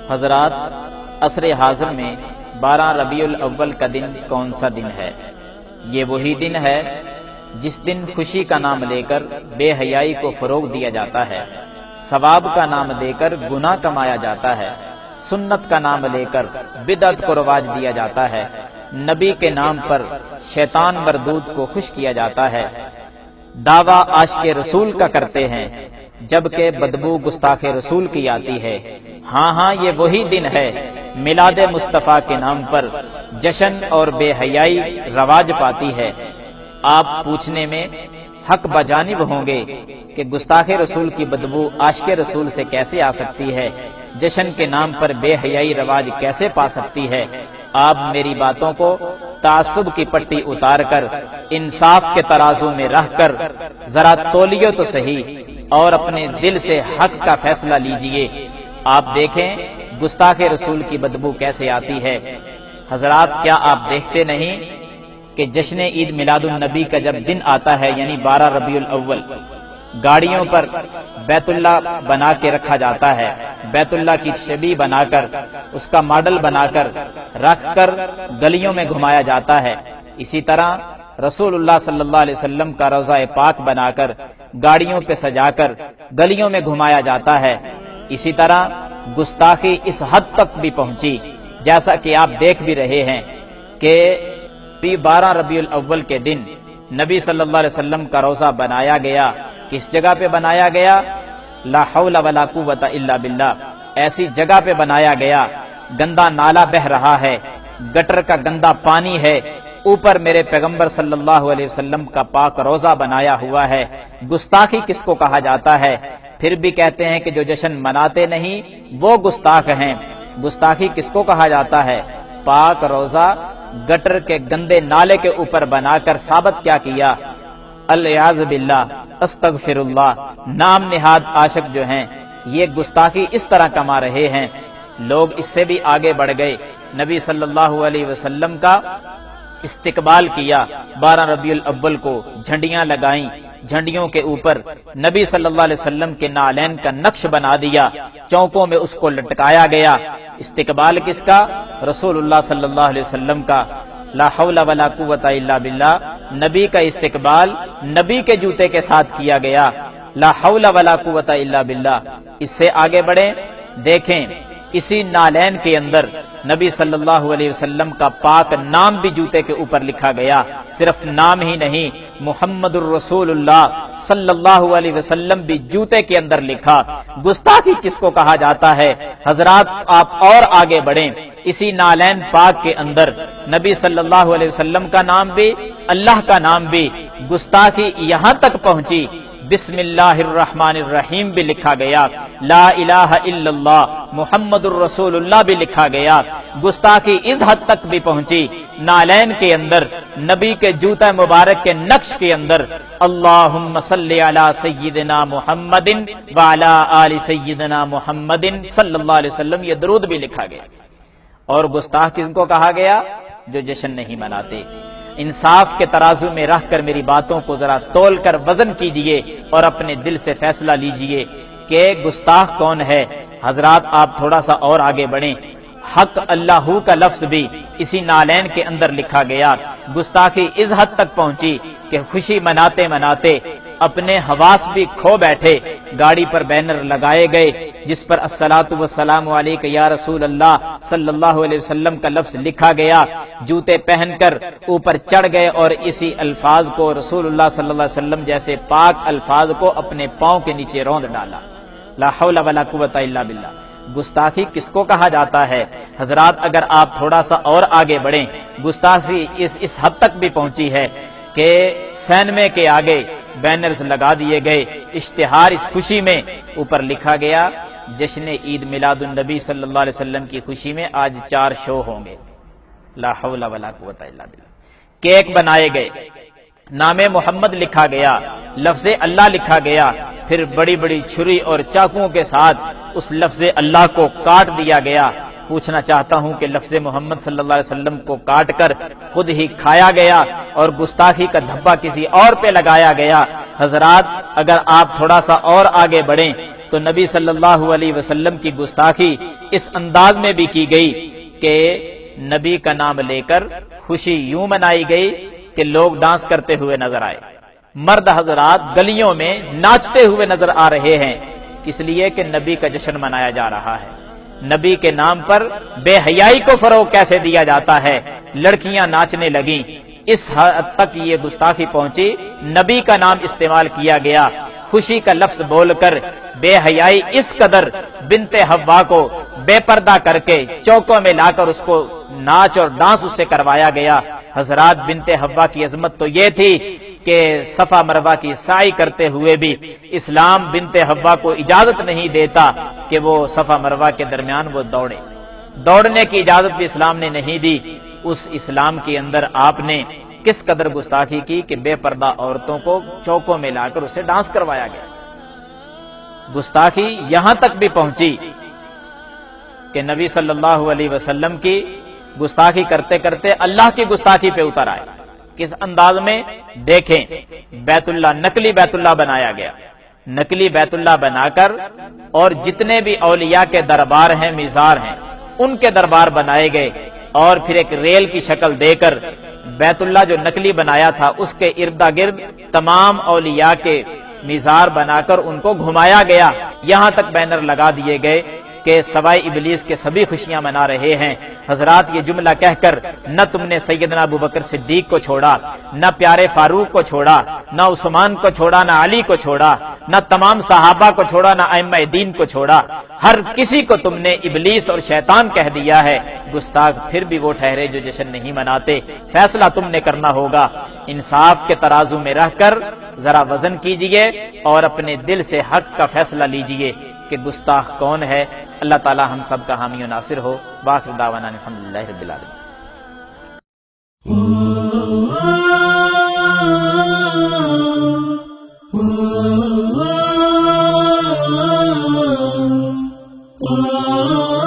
حضرات، عصر حاضر میں 12 ربیع الاول کا دن کون سا دن ہے؟ یہ وہی دن ہے جس دن خوشی کا نام لے کر بے حیائی کو فروغ دیا جاتا ہے، ثواب کا نام دے کر گناہ کمایا جاتا ہے، سنت کا نام لے کر بدعت کو رواج دیا جاتا ہے، نبی کے نام پر شیطان مردود کو خوش کیا جاتا ہے، دعویٰ عاشق رسول کا کرتے ہیں جبکہ بدبو گستاخ رسول کی آتی ہے۔ ہاں یہ وہی دن ہے، میلاد مصطفیٰ کے نام پر جشن اور بے حیائی رواج پاتی ہے۔ آپ پوچھنے میں حق بجانب ہوں گے کہ گستاخ رسول کی بدبو عاشق رسول سے کیسے آ سکتی ہے، جشن کے نام پر بے حیائی رواج کیسے پا سکتی ہے؟ آپ میری باتوں کو تعصب کی پٹی اتار کر انصاف کے ترازو میں رکھ کر ذرا تولیو تو صحیح اور اپنے دل سے حق کا فیصلہ لیجئے۔ آپ دیکھیں گستاخ رسول کی بدبو کیسے آتی ہے۔ حضرات، کیا آپ دیکھتے نہیں کہ جشن عید میلاد النبی کا جب دن آتا ہے، یعنی 12 ربیع الاول، گاڑیوں پر بیت اللہ بنا کے رکھا جاتا ہے، بیت اللہ کی شبیہ بنا کر، اس کا ماڈل بنا کر رکھ کر گلیوں میں گھمایا جاتا ہے۔ اسی طرح رسول اللہ صلی اللہ علیہ وسلم کا روضہ پاک بنا کر گاڑیوں پہ سجا کر گلیوں میں گھمایا جاتا ہے۔ اسی طرح گستاخی اس حد تک بھی پہنچی، جیسا کہ آپ دیکھ بھی رہے ہیں کہ 12 ربیع الاول کے دن نبی صلی اللہ علیہ وسلم کا روضہ بنایا گیا۔ کس جگہ پہ بنایا گیا؟ لا حول ولا قوت الا باللہ، ایسی جگہ پہ بنایا گیا، گندا نالا بہ رہا ہے، گٹر کا گندا پانی ہے، اوپر میرے پیغمبر صلی اللہ علیہ وسلم کا پاک روضہ بنایا ہوا ہے۔ گستاخی کس کو کہا جاتا ہے؟ پھر بھی کہتے ہیں کہ جو جشن مناتے نہیں وہ گستاخ ہیں۔ گستاخی کس کو کہا جاتا ہے؟ پاک روضہ گٹر کے گندے نالے کے اوپر بنا کر ثابت کیا کیا؟ الیاذ باللہ، استغفر اللہ، نام نہاد عاشق جو ہیں یہ گستاخی اس طرح کما رہے ہیں۔ لوگ اس سے بھی آگے بڑھ گئے، نبی صلی اللہ علیہ وسلم کا استقبال کیا، 12 ربیع الاول کو جھنڈیاں لگائیں، جھنڈیوں کے اوپر نبی صلی اللہ علیہ وسلم کے نالین کا نقش بنا دیا، چوکوں میں اس کو لٹکایا گیا۔ استقبال کس کا؟ رسول اللہ صلی اللہ علیہ وسلم کا۔ لا حول ولا قوت الا باللہ، نبی کا استقبال نبی کے جوتے کے ساتھ کیا گیا۔ لا حول ولا قوت الا باللہ۔ اس سے آگے بڑھیں، دیکھیں اسی نالین کے اندر نبی صلی اللہ علیہ وسلم کا پاک نام بھی جوتے کے اوپر لکھا گیا۔ صرف نام ہی نہیں، محمد الرسول اللہ صلی اللہ علیہ وسلم بھی جوتے کے اندر لکھا۔ گستاخی کس کو کہا جاتا ہے؟ حضرات، آپ اور آگے بڑھیں، اسی نالین پاک کے اندر نبی صلی اللہ علیہ وسلم کا نام بھی، اللہ کا نام بھی، گستاخی یہاں تک پہنچی بسم اللہ الرحمن الرحیم بھی لکھا گیا، لا الہ الا اللہ محمد الرسول اللہ بھی لکھا گیا۔ گستاخی اس حد تک بھی پہنچی، نالین کے اندر نبی کے جوتا مبارک کے نقش کے اندر اللہم صلی علی سیدنا محمد وعلی آل سیدنا محمد صلی اللہ علیہ وسلم یہ درود بھی لکھا گیا۔ اور گستاخ کس کو کہا گیا؟ جو جشن نہیں مناتے۔ انصاف کے ترازو میں رکھ کر میری باتوں کو ذرا تول کر وزن کیجئے اور اپنے دل سے فیصلہ لیجئے کہ گستاخ کون ہے۔ حضرات، آپ تھوڑا سا اور آگے بڑھیں، حق اللہ کا لفظ بھی اسی نالین کے اندر لکھا گیا۔ گستاخی اس حد تک پہنچی کہ خوشی مناتے مناتے اپنے حواس بھی کھو بیٹھے، گاڑی پر بینر لگائے گئے جس پر الصلاۃ والسلام علیک یا رسول اللہ صلی اللہ علیہ وسلم کا لفظ لکھا گیا، جوتے پہن کر اوپر چڑھ گئے اور اسی الفاظ کو، رسول اللہ صلی اللہ علیہ وسلم جیسے پاک الفاظ کو اپنے پاؤں کے نیچے روند ڈالا۔ لا حول ولا قوت الا باللہ۔ گستاخی کس کو کہا جاتا ہے؟ حضرات، اگر آپ تھوڑا سا اور آگے بڑھیں، گستاخی اس حد تک بھی پہنچی ہے کہ سینمے کے آگے بینرز لگا دیے گئے، اشتہار اس خوشی میں اوپر لکھا گیا جشن عید میلاد النبی صلی اللہ علیہ وسلم کی خوشی میں آج 4 شو ہوں گے۔ لا حول ولا قوت الا باللہ۔ کیک بنائے گئے، نام محمد لکھا گیا، لفظ اللہ لکھا گیا، پھر بڑی بڑی چھری اور چاقوؤں کے ساتھ اس لفظ اللہ کو کاٹ دیا گیا۔ پوچھنا چاہتا ہوں کہ لفظ محمد صلی اللہ علیہ وسلم کو کاٹ کر خود ہی کھایا گیا اور گستاخی کا دھبا کسی اور پہ لگایا گیا۔ حضرات، اگر آپ تھوڑا سا اور آگے بڑھیں تو نبی صلی اللہ علیہ وسلم کی گستاخی اس انداز میں بھی کی گئی کہ نبی کا نام لے کر خوشی یوں منائی گئی کہ لوگ ڈانس کرتے ہوئے نظر آئے، مرد حضرات گلیوں میں ناچتے ہوئے نظر آ رہے ہیں، اس لیے کہ نبی کا جشن منایا جا رہا ہے۔ نبی کے نام پر بے حیائی کو فروغ کیسے دیا جاتا ہے، لڑکیاں ناچنے لگیں، اس حد تک یہ گستاخی پہنچی، نبی کا نام استعمال کیا گیا، خوشی کا لفظ بول کر بے حیائی اس قدر بنت حوا کو بے پردہ کر کے چوکوں میں لا کر اس کو ناچ اور ڈانس اس سے کروایا گیا۔ حضرات بنت حوا کی عظمت تو یہ تھی کہ صفا مروہ کی سعی کرتے ہوئے بھی اسلام بنت حوا کو اجازت نہیں دیتا کہ وہ صفا مروہ کے درمیان وہ دوڑنے کی اجازت بھی اسلام نے نہیں دی۔ اس اسلام کے اندر آپ نے کس قدر گستاخی کی کہ بے پردہ عورتوں کو چوکوں میں لا کر اسے ڈانس کروایا گیا۔ گستاخی یہاں تک بھی پہنچی کہ نبی صلی اللہ علیہ وسلم کی گستاخی کرتے کرتے اللہ کی گستاخی پہ اتر آئے۔ کس انداز میں؟ دیکھیں، بیت اللہ نقلی بیت اللہ بنایا گیا، نقلی بیت اللہ بنا کر اور جتنے بھی اولیاء کے دربار ہیں، مزار ہیں، ان کے دربار بنائے گئے، اور پھر ایک ریل کی شکل دے کر بیت اللہ جو نقلی بنایا تھا اس کے ارد گرد تمام اولیاء کے مزار بنا کر ان کو گھمایا گیا، یہاں تک بینر لگا دیے گئے کہ سوائے ابلیس کے سبھی خوشیاں منا رہے ہیں۔ حضرات یہ جملہ کہہ کر نہ تم نے سیدنا ابوبکر صدیق کو چھوڑا، نہ پیارے فاروق کو چھوڑا، نہ عثمان کو چھوڑا، نہ علی کو چھوڑا، نہ تمام صحابہ کو چھوڑا، نہ ائمہ دین کو چھوڑا، ہر کسی کو تم نے ابلیس اور شیطان کہہ دیا ہے۔ گستاخ پھر بھی وہ ٹھہرے جو جشن نہیں مناتے۔ فیصلہ تم نے کرنا ہوگا، انصاف کے ترازو میں رہ کر ذرا وزن کیجئے اور اپنے دل سے حق کا فیصلہ لیجئے کہ گستاخ کون ہے۔ اللہ تعالی ہم سب کا حامی و ناصر ہو۔ وآخر دعوانا الحمدللہ رب العالمین۔ Oh